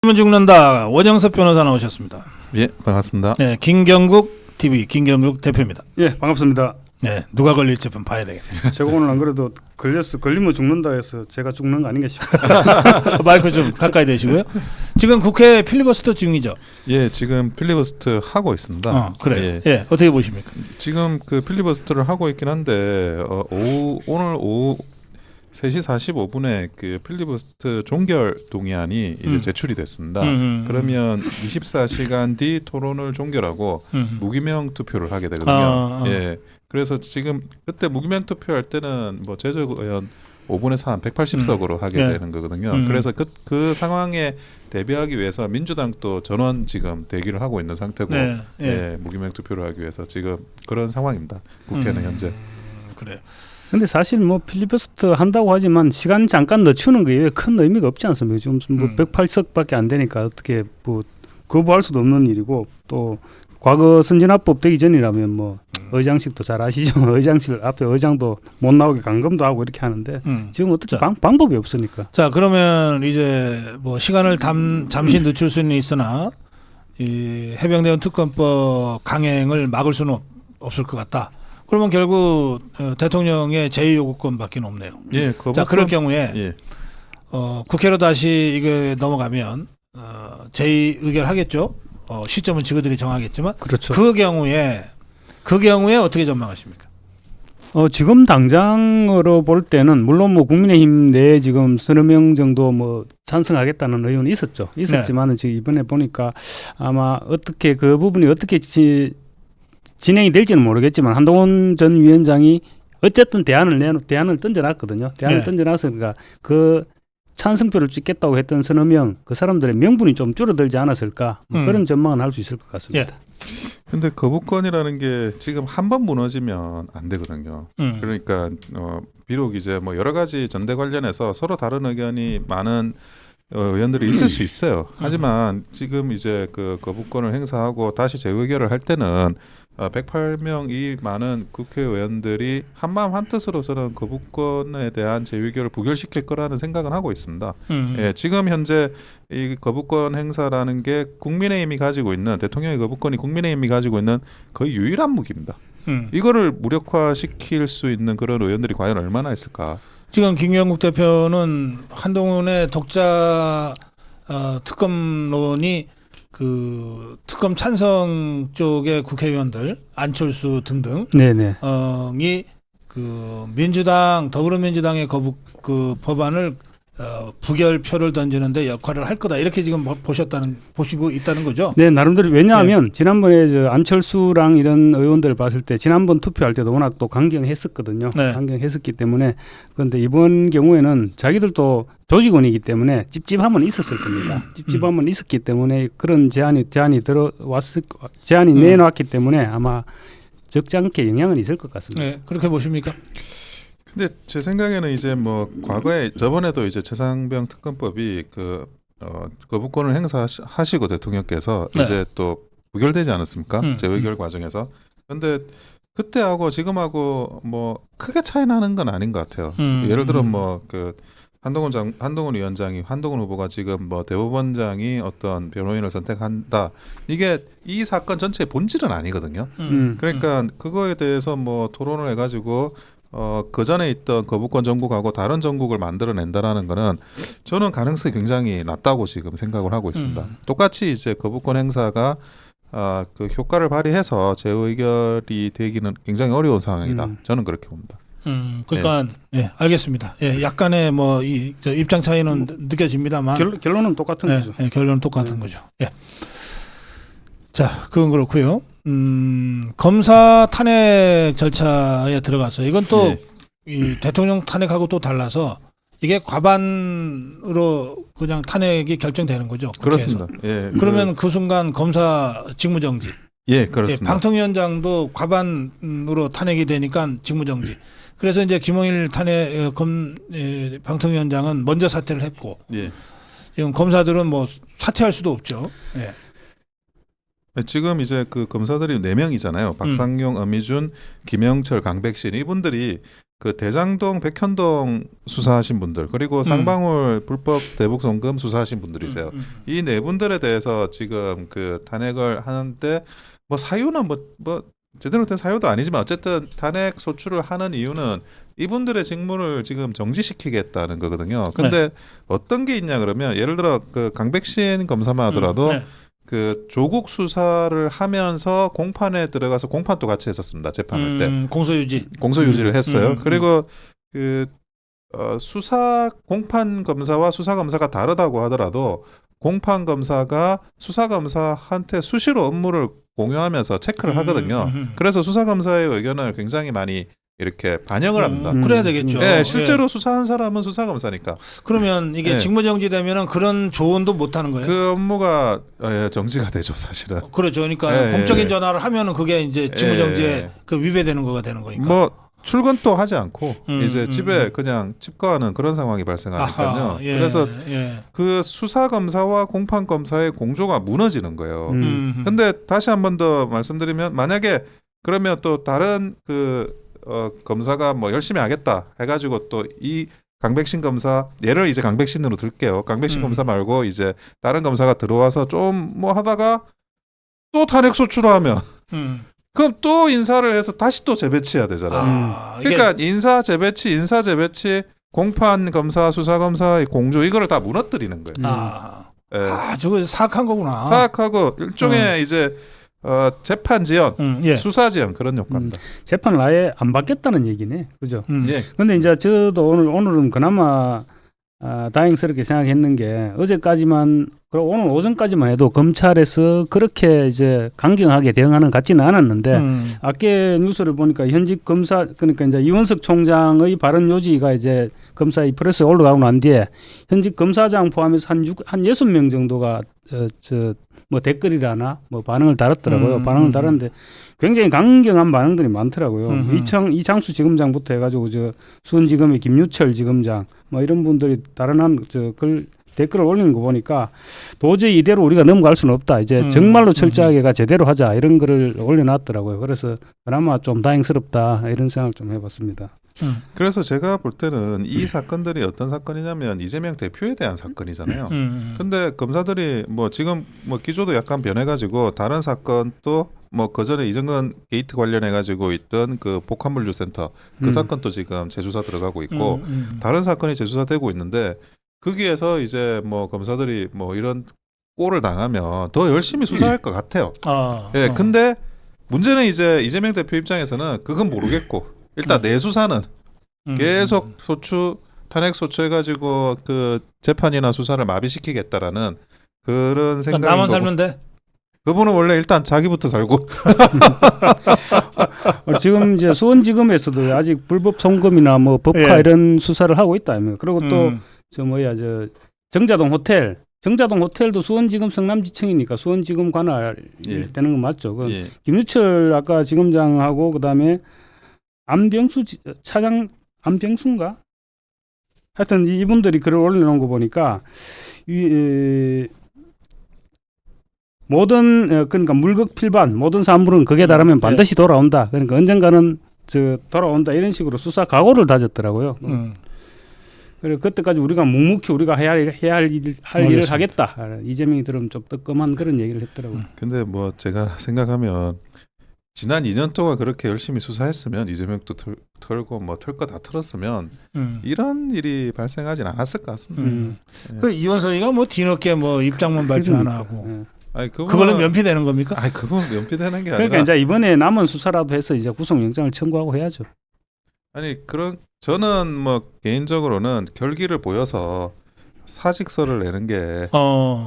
문 죽는다. 원영섭 변호사 나오셨습니다. 예, 반갑습니다. 네, 김경국 TV 김경국 대표입니다. 예, 반갑습니다. 네, 누가 걸릴지 좀 봐야 되겠네요. 제가 오늘 안 그래도 걸리면 죽는다 해서 제가 죽는 거 아닌가 싶었어요. 마이크 좀 가까이 대시고요. 지금 국회 필리버스터 중이죠? 예, 지금 필리버스터 하고 있습니다. 그래요. 예, 어떻게 보십니까? 지금 그 필리버스터를 하고 있긴 한데 오늘 오후 3시 45분에 그 필리버스터 종결 동의안이 이제 제출이 됐습니다. 그러면 24시간 뒤 토론을 종결하고 무기명 투표를 하게 되거든요. 예. 그래서 지금 그때 무기명 투표할 때는 뭐 제적 의원 5분의 3, 180석으로 하게 되는 거거든요. 그래서 그 상황에 대비하기 위해서 민주당도 전원 지금 대기를 하고 있는 상태고 예, 무기명 투표를 하기 위해서 지금 그런 상황입니다. 국회는 현재. 그래요. 근데 사실 뭐 필리버스터 한다고 하지만 시간 잠깐 늦추는 거에 큰 의미가 없지 않습니까? 지금 뭐 108석밖에 안 되니까 어떻게 뭐 거부할 수도 없는 일이고, 또 과거 선진화법 되기 전이라면 뭐 의장실도 잘 아시죠? 의장실 앞에 의장도 못 나오게 감금도 하고 이렇게 하는데 지금 어떻게 방법이 없으니까. 자, 그러면 이제 뭐 시간을 잠시 늦출 수는 있으나 이 해병대원 특검법 강행을 막을 수는 없을 것 같다. 그러면 결국 대통령의 제2요구권밖에 없네요. 예, 자, 그럴 경우에 예. 국회로 다시 이게 넘어가면 제2의결하겠죠. 시점은 지그들이 정하겠지만, 그렇죠. 그 경우에 어떻게 전망하십니까? 지금 당장으로 볼 때는 물론 뭐 국민의힘 내에 지금 서너 명 정도 뭐 찬성하겠다는 의원이 있었지만은 지금 이번에 보니까 아마 어떻게 그 부분이 어떻게 진행이 될지는 모르겠지만 한동훈 전 위원장이 어쨌든 대안을 던져놨거든요. 대안을 던져놔서 그러니까 그 찬성표를 찍겠다고 했던 서너 명, 그 사람들의 명분이 좀 줄어들지 않았을까, 그런 전망은 할 수 있을 것 같습니다. 근데 거부권이라는 게 지금 한 번 무너지면 안 되거든요. 그러니까 비록 이제 뭐 여러 가지 전대 관련해서 서로 다른 의견이 많은 의원들이 있을 수 있어요. 하지만 지금 이제 그 거부권을 행사하고 다시 재의결을 할 때는 108명 이 많은 국회의원들이 한마음 한뜻으로 저는 거부권에 대한 재의결을 부결시킬 거라는 생각은 하고 있습니다. 예, 지금 현재 이 거부권 행사라는 게 국민의힘이 가지고 있는, 대통령의 거부권이 국민의힘이 가지고 있는 거의 유일한 무기입니다. 이거를 무력화시킬 수 있는 그런 의원들이 과연 얼마나 있을까? 지금 김경국 대표는 한동훈의 독자 특검론이 그 특검 찬성 쪽의 국회의원들 안철수 등등 이 그 민주당 더불어민주당의 그 법안을 부결표를 던지는데 역할을 할 거다, 이렇게 지금 보시고 있다는 거죠. 네, 나름대로. 왜냐하면 지난번에 안철수랑 이런 의원들을 봤을 때 지난번 투표할 때도 워낙 또 강경했었거든요. 강경했었기 때문에. 그런데 이번 경우에는 자기들도 조직원이기 때문에 찝찝함은 있었을 겁니다. 찝찝함은 있었기 때문에 그런 제안이 내놨기 때문에 아마 적지 않게 영향은 있을 것 같습니다. 네, 그렇게 보십니까? 근데 제 생각에는 이제 뭐 과거에 저번에도 이제 최상병 특검법이 그 거부권을 행사하시고 대통령께서 이제 또 부결되지 않았습니까? 재의결 과정에서. 그런데 그때하고 지금하고 뭐 크게 차이 나는 건 아닌 것 같아요. 예를 들어 뭐 그 한동훈 위원장이, 한동훈 후보가 지금 뭐 대법원장이 어떤 변호인을 선택한다, 이게 이 사건 전체의 본질은 아니거든요. 그러니까 그거에 대해서 뭐 토론을 해가지고 그 전에 있던 거부권 정국하고 다른 정국을 만들어낸다라는 거는 저는 가능성이 굉장히 낮다고 지금 생각을 하고 있습니다. 똑같이 이제 거부권 행사가 그 효과를 발휘해서 재의결이 되기는 굉장히 어려운 상황이다. 저는 그렇게 봅니다. 그러니까 알겠습니다. 약간의 뭐 입장 차이는 느껴집니다만 결론은 똑같은 거죠. 결론은 똑같은 거죠. 자, 그건 그렇고요. 검사 탄핵 절차에 들어가서 이건 또 이 대통령 탄핵하고 또 달라서 이게 과반으로 그냥 탄핵이 결정되는 거죠. 그렇습니다. 그러면 그 순간 검사 직무정지. 그렇습니다. 방통위원장도 과반으로 탄핵이 되니까 직무정지. 그래서 이제 김홍일 방통위원장은 먼저 사퇴를 했고, 지금 검사들은 뭐 사퇴할 수도 없죠. 지금 이제 그 검사들이 4명이잖아요. 박상용, 엄희준, 김영철, 강백신 이분들이 그 대장동, 백현동 수사하신 분들 그리고 쌍방울 불법 대북 송금 수사하신 분들이세요. 이 네 분들에 대해서 지금 그 탄핵을 하는데 뭐 사유는 뭐 제대로 된 사유도 아니지만 어쨌든 탄핵 소추를 하는 이유는 이분들의 직무를 지금 정지시키겠다는 거거든요. 근데 어떤 게 있냐 그러면 예를 들어 그 강백신 검사만 하더라도 그 조국 수사를 하면서 공판에 들어가서 공판도 같이 했었습니다. 재판할 때 공소유지를 했어요. 그리고 그 수사 공판 검사와 수사 검사가 다르다고 하더라도 공판 검사가 수사 검사한테 수시로 업무를 공유하면서 체크를 하거든요. 그래서 수사 검사의 의견을 굉장히 많이 이렇게 반영을 합니다. 그래야 되겠죠. 네, 실제로 수사한 사람은 수사 검사니까. 그러면 이게 직무정지되면은 그런 조언도 못 하는 거예요? 그 업무가 정지가 되죠, 사실은. 그렇죠. 그러니까 공적인 전화를 하면은 그게 이제 직무정지에 그 위배되는 거가 되는 거니까. 뭐 출근도 하지 않고 이제 집에 그냥 집거하는 그런 상황이 발생하니까요. 그래서 그 수사 검사와 공판 검사의 공조가 무너지는 거예요. 근데 다시 한 번 더 말씀드리면 만약에 그러면 또 다른 그 검사가 뭐 열심히 하겠다 해가지고 또 이 강백신 검사 예를 이제 강백신으로 들게요. 강백신 검사 말고 이제 다른 검사가 들어와서 좀 뭐 하다가 또 탄핵 소추로 하면 그럼 또 인사를 해서 다시 또 재배치해야 되잖아요. 그러니까 인사 재배치 공판 검사 수사 검사의 공조 이거를 다 무너뜨리는 거예요. 저거 사악한 거구나. 사악하고 일종의 이제 재판 지연, 수사 지연 그런 효과입니다. 재판을 아예 안 받겠다는 얘기네, 그죠? 예. 근데 이제 저도 오늘은 그나마 다행스럽게 생각했는 게 어제까지만 그리고 오늘 오전까지만 해도 검찰에서 그렇게 이제 강경하게 대응하는 것 같지는 않았는데 아까 뉴스를 보니까 현직 검사 그러니까 이제 이원석 총장의 발언 요지가 이제 검사의 프레스에 올라가고 난 뒤에 현직 검사장 포함해서 한 6명 정도가 뭐 댓글이라나 뭐 반응을 달았더라고요. 반응을 달았는데 굉장히 강경한 반응들이 많더라고요. 이창수 지검장부터 해가지고 저 수원지검의 김유철 지검장 뭐 이런 분들이 다른 글 댓글을 올리는 거 보니까 도저히 이대로 우리가 넘어갈 수는 없다. 이제 정말로 철저하게가 제대로 하자 이런 글을 올려놨더라고요. 그래서 그나마 좀 다행스럽다 이런 생각을 좀 해봤습니다. 그래서 제가 볼 때는 이 사건들이 어떤 사건이냐면 이재명 대표에 대한 사건이잖아요. 근데 검사들이 뭐 지금 뭐 기조도 약간 변해가지고 다른 사건도 뭐 그전에 이정근 게이트 관련해가지고 있던 그 복합물류센터 그 사건도 지금 재수사 들어가고 있고 다른 사건이 재수사되고 있는데 거기에서 이제 뭐 검사들이 뭐 이런 꼴을 당하면 더 열심히 수사할 것 같아요. 근데 문제는 이제 이재명 대표 입장에서는 그건 모르겠고 일단 내 수사는 계속 탄핵 소추해가지고 그 재판이나 수사를 마비시키겠다라는 그런 생각인 나만 거고. 살면 돼. 그분은 원래 일단 자기부터 살고. 지금 이제 수원지검에서도 아직 불법 송금이나 뭐 법화 이런 수사를 하고 있다. 그리고 또 저 정자동 호텔도 수원지검 성남지청이니까 수원지검 관할 되는 거 맞죠? 김유철 아까 지검장하고 그다음에 안병수 차장 안병수인가? 하여튼 이분들이 글을 올려놓은 거 보니까 모든 그러니까 물극필반 모든 사물은 극에 달하면 반드시 돌아온다. 그러니까 언젠가는 돌아온다 이런 식으로 수사 각오를 다졌더라고요. 그래 그때까지 우리가 묵묵히 우리가 해야 할 일을 하겠다. 이재명이 들으면 좀 뜨끔한 그런 얘기를 했더라고요. 근데 뭐 제가 생각하면 지난 2년 동안 그렇게 열심히 수사했으면 이재명도 털고 뭐 털 거 다 털었으면 이런 일이 발생하진 않았을 것 같습니다. 그 이원석이가 뭐 뒤늦게 뭐 입장문 발표 안 하고 그걸로 면피되는 겁니까? 그건 면피되는 게 그러니까 아니라 이제 이번에 남은 수사라도 해서 이제 구속영장을 청구하고 해야죠. 아니 저는 뭐 개인적으로는 결기를 보여서 사직서를 내는 게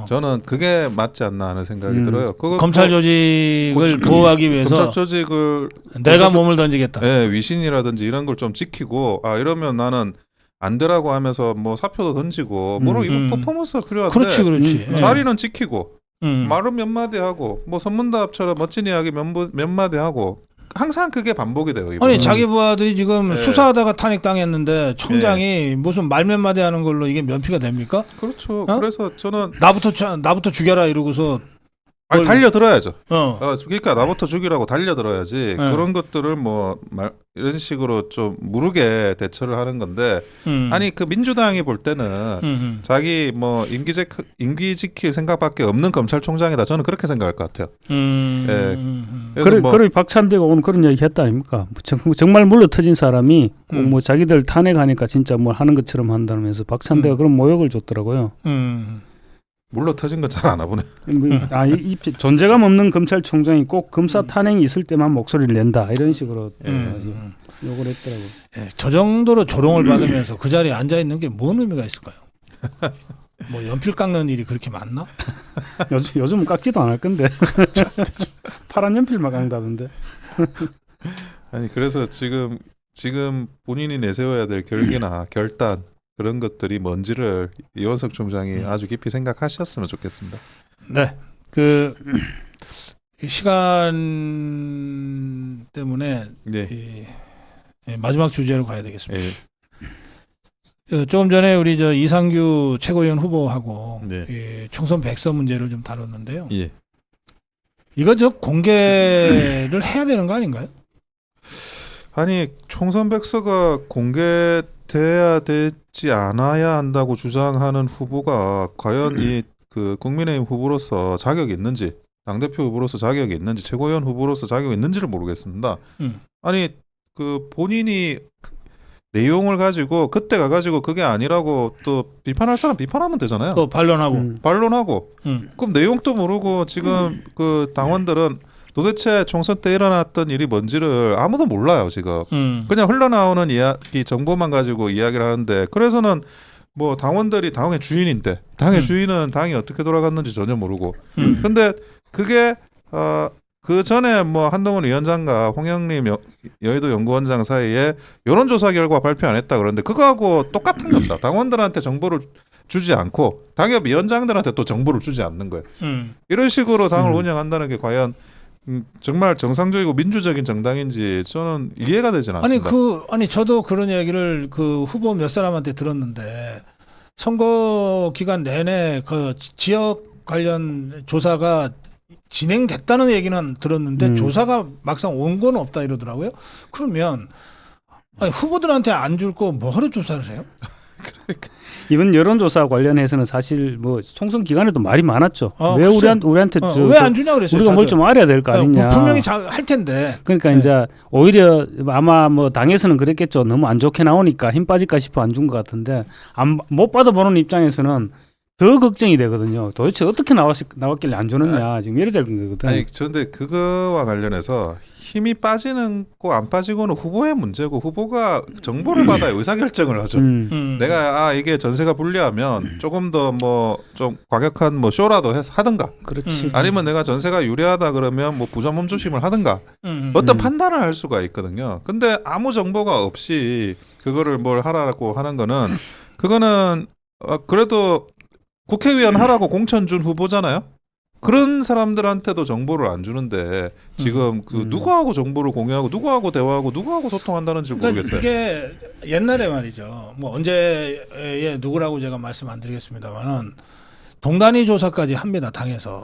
저는 그게 맞지 않나 하는 생각이 들어요. 검찰 조직을 보호하기 위해서 검찰 조직을 내가 몸을 던지겠다. 위신이라든지 이런 걸 좀 지키고 이러면 나는 안 되라고 하면서 뭐 사표도 던지고 뭐로 이거 퍼포먼스가 필요한데 그렇지. 자리는 지키고 말은 몇 마디 하고 뭐 선문답처럼 멋진 이야기 몇 마디 하고 항상 그게 반복이 돼요. 아니 자기 부하들이 지금 수사하다가 탄핵당했는데 총장이 무슨 말 몇 마디 하는 걸로 이게 면피가 됩니까? 그렇죠. 그래서 저는 나부터 죽여라 이러고서 아니, 달려들어야죠. 어. 그러니까 나부터 죽이라고 달려들어야지. 그런 것들을 뭐 이런 식으로 좀 무르게 대처를 하는 건데 아니 그 민주당이 볼 때는 자기 뭐 임기 지킬 생각밖에 없는 검찰총장이다. 저는 그렇게 생각할 것 같아요. 예. 그래, 그래 박찬대가 오늘 그런 얘기 했다 아닙니까? 정말 물러 터진 사람이 뭐 자기들 탄핵하니까 진짜 뭐 하는 것처럼 한다면서 박찬대가 그런 모욕을 줬더라고요. 물러 터진 건 잘 안 하보네. 이 존재감 없는 검찰총장이 꼭 검사 탄핵이 있을 때만 목소리를 낸다 이런 식으로 욕을 했더라고요. 예, 저 정도로 조롱을 받으면서 그 자리에 앉아 있는 게 뭔 의미가 있을까요? 뭐 연필 깎는 일이 그렇게 많나? 요즘은 깎지도 않을 건데 파란 연필만 깎는다던데. 아니 그래서 지금 본인이 내세워야 될 결기나 결단 그런 것들이 뭔지를 이원석 총장이 아주 깊이 생각하셨으면 좋겠습니다. 네, 그 시간 때문에 네. 마지막 주제로 가야 되겠습니다. 네. 조금 전에 우리 저 이상규 최고위원 후보하고 네. 총선 백서 문제를 좀 다뤘는데요. 예. 이거 저 공개를 해야 되는 거 아닌가요? 아니 총선 백서가 공개돼야 되지 않아야 한다고 주장하는 후보가 과연 이 그 국민의힘 후보로서 자격이 있는지, 당대표 후보로서 자격이 있는지, 최고위원 후보로서 자격이 있는지를 모르겠습니다. 아니 그 본인이 내용을 가지고 그때 가가지고 그게 아니라고 또 비판할 사람 비판하면 되잖아요. 또 반론하고. 그럼 내용도 모르고 지금 그 당원들은 도대체 총선 때 일어났던 일이 뭔지를 아무도 몰라요 지금. 그냥 흘러나오는 이야기 정보만 가지고 이야기를 하는데, 그래서는 뭐 당원들이 당의 주인인데 당의 주인은 당이 어떻게 돌아갔는지 전혀 모르고. 근데 그게 그 전에 뭐 한동훈 위원장과 홍영림 여의도 연구원장 사이에 여론조사 결과 발표 안 했다 그러는데 그거하고 똑같은 겁니다. 당원들한테 정보를 주지 않고 당협 위원장들한테 또 정보를 주지 않는 거예요. 이런 식으로 당을 운영한다는 게 과연 정말 정상적이고 민주적인 정당인지 저는 이해가 되지는 않습니다. 아니 저도 그런 얘기를 그 후보 몇 사람한테 들었는데, 선거 기간 내내 그 지역 관련 조사가 진행됐다는 얘기는 들었는데 조사가 막상 온 건 없다 이러더라고요. 그러면 아니, 후보들한테 안 줄 거 뭐하러 조사를 해요? 그러니까. 이번 여론조사 관련해서는 사실 뭐 총선 기간에도 말이 많았죠. 왜 글쎄. 우리한테 왜 안 주냐 그랬어요. 우리가 뭘 좀 알아야 될 거 아니냐. 분명히 할 텐데. 그러니까 이제 오히려 아마 뭐 당에서는 그랬겠죠. 너무 안 좋게 나오니까 힘 빠질까 싶어 안 준 것 같은데, 못 받아보는 입장에서는 더 걱정이 되거든요. 도대체 어떻게 나왔길래 안 주느냐 지금 이래 되는 거거든. 아니 그런데 그거와 관련해서 힘이 빠지는 거 안 빠지고는 후보의 문제고, 후보가 정보를 받아야 의사결정을 하죠. 내가 이게 전세가 불리하면 조금 더 뭐 좀 과격한 뭐 쇼라도 해서 하든가, 그렇지. 아니면 내가 전세가 유리하다 그러면 뭐 부자 몸조심을 하든가 어떤 판단을 할 수가 있거든요. 근데 아무 정보가 없이 그거를 뭘 하라고 하는 거는, 그거는 그래도 국회의원 하라고 공천 준 후보잖아요. 그런 사람들한테도 정보를 안 주는데 지금 그 누구하고 정보를 공유하고 누구하고 대화하고 누구하고 소통한다는지 모르겠어요. 이게 옛날에 말이죠. 뭐 언제에 누구라고 제가 말씀 안 드리겠습니다만은 동단위 조사까지 합니다. 당에서.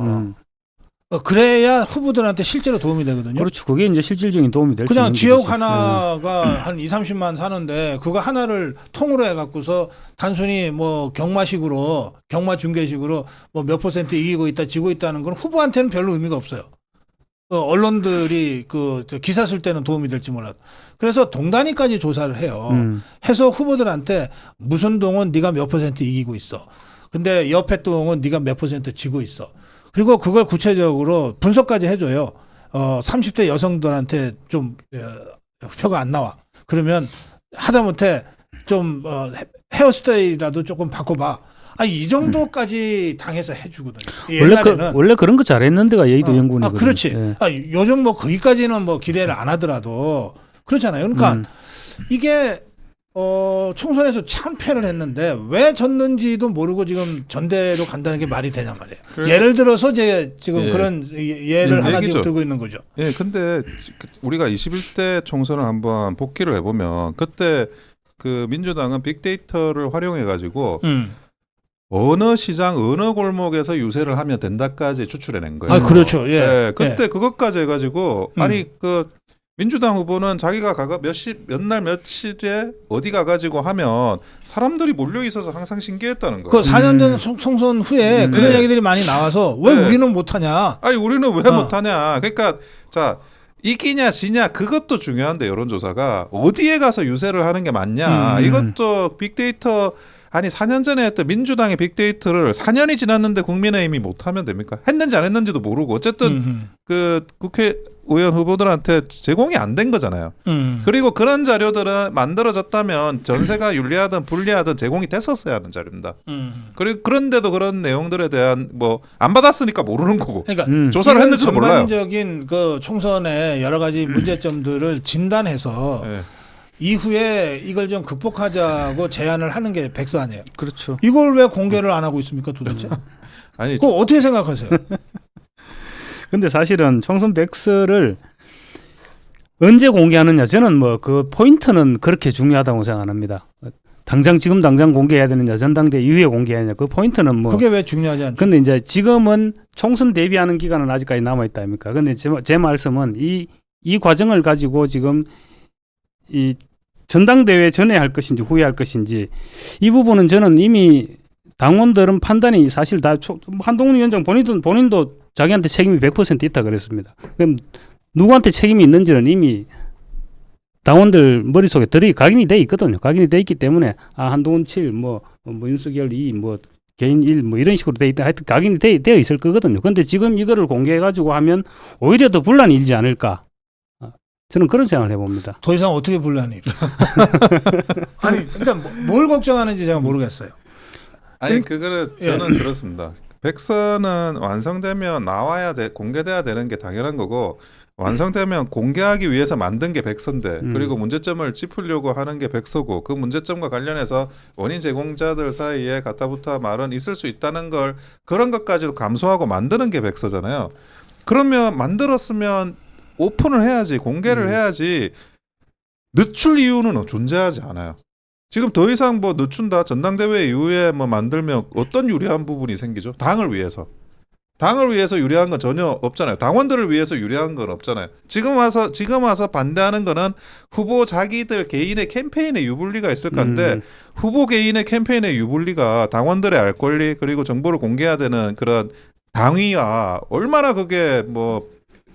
그래야 후보들한테 실제로 도움이 되거든요. 그렇죠. 그게 이제 실질적인 도움이 될 수 있는 그냥 지역 거지. 하나가 한 2, 30만 사는데 그거 하나를 통으로 해갖고서 단순히 뭐 경마 중계식으로 뭐 몇 % 이기고 있다 지고 있다는 건 후보한테는 별로 의미가 없어요. 언론들이 그 기사 쓸 때는 도움이 될지 몰라도. 그래서 동단위까지 조사를 해요. 해서 후보들한테 무슨 동은 네가 몇 % 이기고 있어. 근데 옆에 동은 네가 몇 % 지고 있어. 그리고 그걸 구체적으로 분석까지 해줘요. 30대 여성들한테 좀 표가 안 나와. 그러면 하다못해 좀 헤어스타일이라도 조금 바꿔봐. 이 정도까지 당에서 해주거든요. 원래 그런 거 잘했는데가 여의도 연구원이거든요. 그렇지. 예. 요즘 뭐 거기까지는 뭐 기대를 안 하더라도 그렇잖아요. 그러니까 이게 총선에서 참패를 했는데 왜 졌는지도 모르고 지금 전대로 간다는 게 말이 되냐 말이에요. 예를 들어서 지금 그런 예를 하나 지금 들고 있는 거죠. 예, 근데 우리가 21대 총선을 한번 복기를 해보면 그때 그 민주당은 빅데이터를 활용해 가지고 어느 시장 어느 골목에서 유세를 하면 된다까지 추출해낸 거예요. 아 그렇죠. 예. 네, 그때 그것까지 해가지고 아니 그 민주당 후보는 자기가 몇 날 며칠에 어디 가가지고 하면 사람들이 몰려 있어서 항상 신기했다는 거예요. 그 4년 전 총선 후에 그런 네. 얘기들이 많이 나와서 왜 네. 우리는 못하냐? 아니 우리는 왜 못하냐? 그러니까 자. 이기냐 지냐 그것도 중요한데 여론조사가 어디에 가서 유세를 하는 게 맞냐 이것도 빅데이터 아니 4년 전에 했던 민주당의 빅데이터를 4년이 지났는데 국민의힘이 못하면 됩니까? 했는지 안 했는지도 모르고 어쨌든 그 국회의원 후보들한테 제공이 안 된 거잖아요. 그리고 그런 자료들은 만들어졌다면 전세가 유리하든 불리하든 제공이 됐었어야 하는 자료입니다. 그리고 그런데도 그런 내용들에 대한 뭐 안 받았으니까 모르는 거고. 그러니까 조사를 했는지도 몰라요. 전반적인 그 총선의 여러 가지 문제점들을 진단해서 네. 이후에 이걸 좀 극복하자고 제안을 하는 게 백서 아니에요. 그렇죠. 이걸 왜 공개를 안 하고 있습니까 도대체? 아니 그거 어떻게 생각하세요? 근데 사실은 총선 백서를 언제 공개하느냐 저는 뭐 그 포인트는 그렇게 중요하다고 생각 안 합니다. 지금 당장 공개해야 되느냐 전당대 이후에 공개해야 되느냐 그 포인트는 뭐 그게 왜 중요하지 않죠? 근데 이제 지금은 총선 대비하는 기간은 아직까지 남아 있다 아닙니까? 근데 제 말씀은 이 과정을 가지고 지금 이 전당대회 전에 할 것인지 후에 할 것인지 이 부분은 저는 이미 당원들은 판단이 사실 다 한동훈 위원장 본인도 자기한테 책임이 100% 있다 그랬습니다. 그럼 누구한테 책임이 있는지는 이미 당원들 머릿속에 각인이 돼 있거든요. 각인이 돼 있기 때문에 한동훈 7, 뭐 윤석열 2, 뭐 개인 1, 뭐 이런 식으로 돼 있다. 하여튼 각인이 되어 있을 거거든요. 근데 지금 이거를 공개해 가지고 하면 오히려 더 분란이 일지 않을까. 저는 그런 생각을 해봅니다. 더 이상 어떻게 분란이? 아니, 그러니까 뭘 걱정하는지 제가 모르겠어요. 아니 그거는 저는 그렇습니다. 백서는 완성되면 공개돼야 되는 게 당연한 거고 완성되면 공개하기 위해서 만든 게 백서인데 그리고 문제점을 짚으려고 하는 게 백서고 그 문제점과 관련해서 원인 제공자들 사이에 가타부타 말은 있을 수 있다는 걸 그런 것까지도 감수하고 만드는 게 백서잖아요. 그러면 만들었으면 오픈을 해야지 공개를 해야지 늦출 이유는 존재하지 않아요. 지금 더 이상 뭐 늦춘다 전당대회 이후에 뭐 만들면 어떤 유리한 부분이 생기죠? 당을 위해서 유리한 건 전혀 없잖아요. 당원들을 위해서 유리한 건 없잖아요. 지금 와서 반대하는 거는 후보 자기들 개인의 캠페인에 유불리가 있을 건데 후보 개인의 캠페인에 유불리가 당원들의 알 권리 그리고 정보를 공개해야 되는 그런 당위와 얼마나 그게 뭐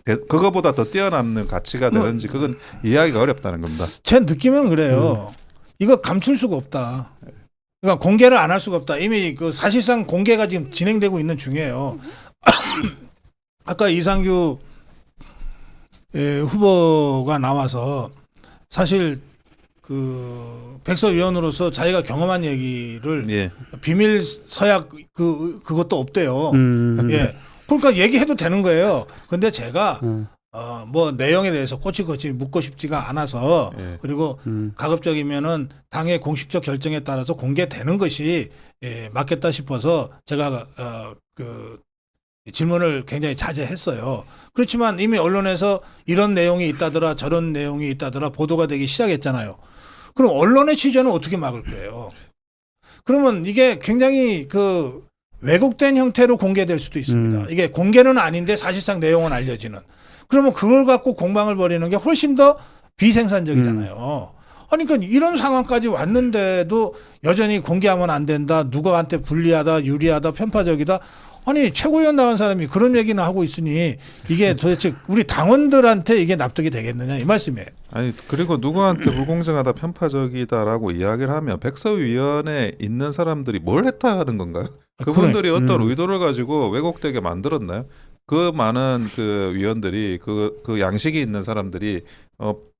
그거보다 더 뛰어남는 가치가 되는지 그건 이해하기가 어렵다는 겁니다. 제 느낌은 그래요. 이거 감출 수가 없다. 그러니까 공개를 안 할 수가 없다. 이미 그 사실상 공개가 지금 진행되고 있는 중이에요. 아까 이상규 후보가 나와서 사실 그 백서위원으로서 자기가 경험한 얘기를 비밀 서약 그것도 없대요. 예. 그러니까 얘기해도 되는 거예요. 근데 제가 뭐 내용에 대해서 꼬치꼬치 묻고 싶지가 않아서 그리고 가급적이면은 당의 공식적 결정에 따라서 공개되는 것이 맞겠다 싶어서 제가 그 질문을 굉장히 자제했어요. 그렇지만 이미 언론에서 이런 내용이 있다더라 저런 내용이 있다더라 보도가 되기 시작했잖아요. 그럼 언론의 취재는 어떻게 막을 거예요? 그러면 이게 굉장히 그 왜곡된 형태로 공개될 수도 있습니다. 이게 공개는 아닌데 사실상 내용은 알려지는. 그러면 그걸 갖고 공방을 벌이는 게 훨씬 더 비생산적이잖아요. 아니, 그러니까 이런 상황까지 왔는데도 여전히 공개하면 안 된다. 누구한테 불리하다, 유리하다, 편파적이다. 아니, 최고위원 나간 사람이 그런 얘기는 하고 있으니 이게 도대체 우리 당원들한테 이게 납득이 되겠느냐 이 말씀이에요. 아니 그리고 누구한테 불공정하다, 편파적이다라고 이야기를 하면 백서위원회에 있는 사람들이 뭘 했다는 건가요? 그분들이 어떤 의도를 가지고 왜곡되게 만들었나요? 그 많은 그 위원들이 그 양식이 있는 사람들이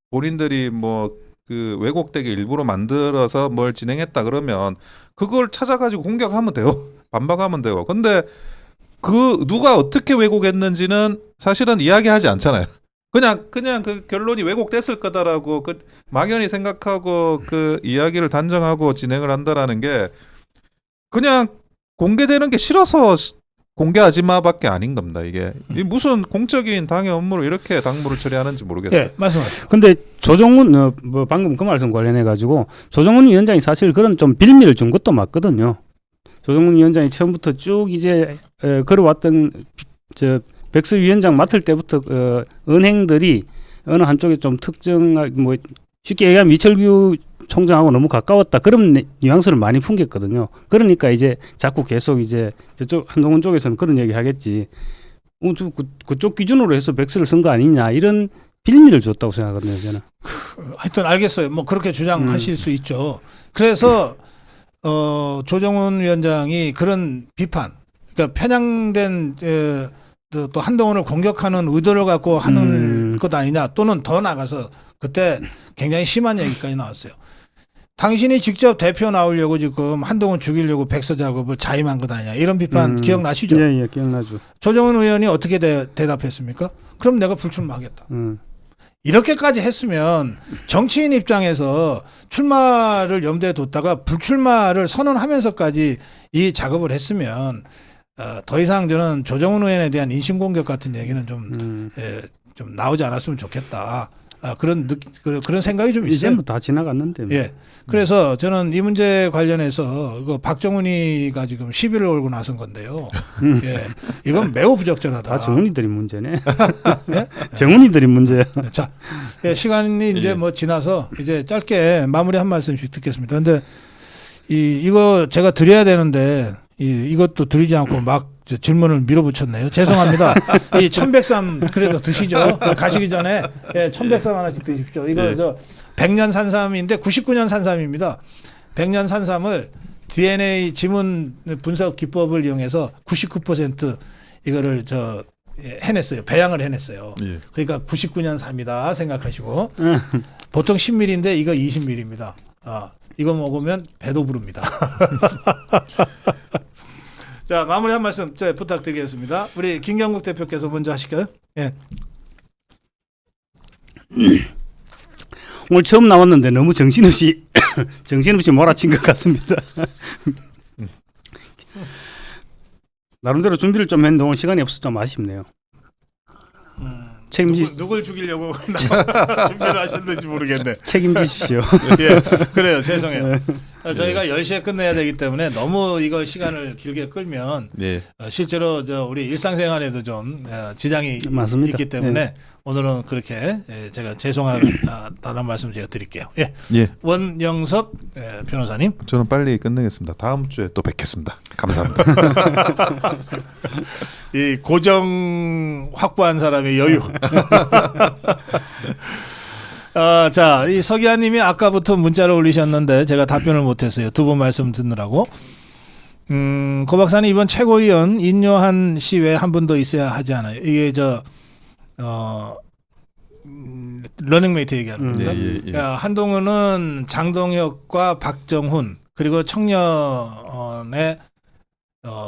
본인들이 뭐 그 왜곡되게 일부러 만들어서 뭘 진행했다 그러면 그걸 찾아가지고 공격하면 돼요. 반박하면 돼요. 근데 그 누가 어떻게 왜곡했는지는 사실은 이야기하지 않잖아요. 그냥 그 결론이 왜곡됐을 거다라고 그 막연히 생각하고 그 이야기를 단정하고 진행을 한다라는 게 그냥 공개되는 게 싫어서 공개하지 마밖에 아닌 겁니다. 이게 무슨 공적인 당의 업무를 이렇게 당무를 처리하는지 모르겠어요. 네, 말씀하세요. 근데 조정훈 방금 그 말씀 관련해 가지고 조정훈 위원장이 사실 그런 좀 빌미를 준 것도 맞거든요. 조정훈 위원장이 처음부터 쭉 이제 걸어왔던 저 백서 위원장 맡을 때부터 은행들이 어느 한쪽에 좀 특정 뭐 쉽게 얘기하면 이철규 총장하고 너무 가까웠다 그런 뉘앙스를 많이 풍겼거든요. 그러니까 이제 자꾸 계속 이제 저쪽 한동훈 쪽에서는 그런 얘기 하겠지. 그쪽 기준으로 해서 백서를 쓴 거 아니냐 이런 빌미를 줬다고 생각하거든요. 저는. 하여튼 알겠어요. 뭐 그렇게 주장하실 수 있죠. 그래서 조정훈 위원장이 그런 비판, 그러니까 편향된 또 한동훈을 공격하는 의도를 갖고 하는 것 아니냐, 또는 더 나가서 그때 굉장히 심한 얘기까지 나왔어요. 당신이 직접 대표 나오려고 지금 한동훈 죽이려고 백서 작업을 자임한 것 아니냐, 이런 비판 기억나시죠? 예, 기억나죠. 조정훈 의원이 어떻게 대답했습니까? 그럼 내가 불출마하겠다. 이렇게까지 했으면 정치인 입장에서 출마를 염두에 뒀다가 불출마를 선언하면서까지 이 작업을 했으면 더 이상 저는 조정훈 의원에 대한 인신공격 같은 얘기는 좀 나오지 않았으면 좋겠다. 그런 생각이 좀 있어요. 이제는 다 지나갔는데. 예. 그래서 저는 이 문제 관련해서 이거 박정훈이가 지금 시비를 걸고 나선 건데요. 예. 이건 매우 부적절하다. 다 정훈이들이 문제네. 예? 정훈이들이 문제야. 자, 예, 시간이 이제 뭐 지나서 이제 짧게 마무리 한 말씀씩 듣겠습니다. 근데 이거 제가 드려야 되는데 이것도 드리지 않고 막 질문을 밀어붙였네요. 죄송합니다. 이 천백삼 그래도 드시죠. 가시기 전에 천백삼 하나씩 드십시오. 이거 저 100년 산삼인데 99년 산삼입니다. 100년 산삼을 DNA 지문 분석 기법을 이용해서 99% 이거를 해냈어요. 배양을 해냈어요. 예. 그러니까 99년 삼이다 생각하시고 보통 10ml인데 이거 20ml입니다. 이거 먹으면 배도 부릅니다. 자, 마무리 한 말씀 부탁드리겠습니다. 우리 김경국 대표께서 먼저 하실까요? 예. 오늘 처음 나왔는데 너무 정신없이 몰아친 것 같습니다. 나름대로 준비를 좀 했는데 오늘 시간이 없어서 좀 아쉽네요. 누굴 죽이려고 준비를 하셨는지 모르겠네. 책임지십시오. 예, 그래요. 죄송해요. 저희가 10시에 끝내야 되기 때문에 너무 이거 시간을 길게 끌면 실제로 우리 일상생활에도 좀 지장이 맞습니다. 있기 때문에 오늘은 그렇게 제가 죄송하다는 말씀 제가 드릴게요. 예. 원영섭 변호사님. 저는 빨리 끝내겠습니다. 다음 주에 또 뵙겠습니다. 감사합니다. 이 고정 확보한 사람의 여유. 자, 이 서기아님이 아까부터 문자를 올리셨는데 제가 답변을 못했어요. 두 분 말씀 듣느라고. 고 박사님 이번 최고위원 인요한 씨 외에 한 분 더 있어야 하지 않아요? 이게 러닝메이트 얘기하는 겁니다. 한동훈은 장동혁과 박정훈 그리고 청년의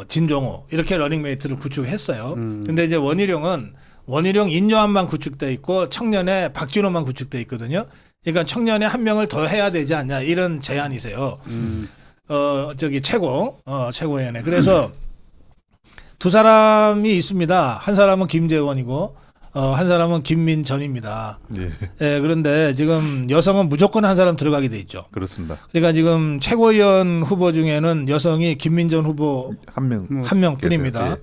진종호 이렇게 러닝메이트를 구축했어요. 근데 이제 원희룡 인요한만 구축돼 있고 청년의 박진호만 구축돼 있거든요. 그러니까 청년에 한 명을 더 해야 되지 않냐 이런 제안이세요. 최고위원회. 그래서 두 사람이 있습니다. 한 사람은 김재원이고 한 사람은 김민전입니다. 그런데 지금 여성은 무조건 한 사람 들어가게 돼 있죠. 그렇습니다. 그러니까 지금 최고위원 후보 중에는 여성이 김민전 후보 한 명뿐입니다.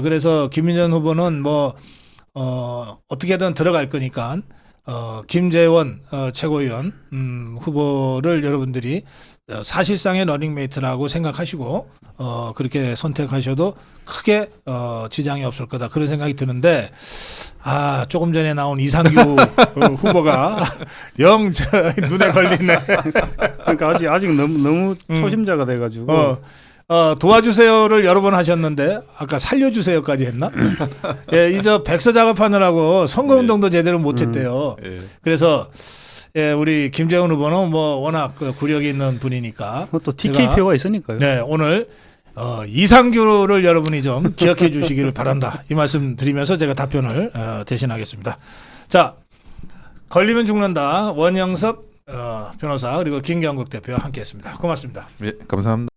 그래서 김민전 후보는 어떻게든 들어갈 거니까 김재원 최고위원 후보를 여러분들이 사실상의 러닝메이트라고 생각하시고 그렇게 선택하셔도 크게 지장이 없을 거다 그런 생각이 드는데 조금 전에 나온 이상규 후보가 영 눈에 걸리네. 그러니까 아직 너무 초심자가 돼가지고 도와주세요를 여러 번 하셨는데 아까 살려주세요까지 했나? 예, 이제 백서 작업하느라고 선거운동도 제대로 못했대요. 그래서 우리 김재원 후보는 워낙 구력이 있는 분이니까 또 TK표가 있으니까요. 네, 오늘 이상규를 여러분이 좀 기억해 주시기를 바란다. 이 말씀 드리면서 제가 답변을 대신하겠습니다. 자, 걸리면 죽는다. 원영섭 변호사 그리고 김경국 대표와 함께했습니다. 고맙습니다. 감사합니다.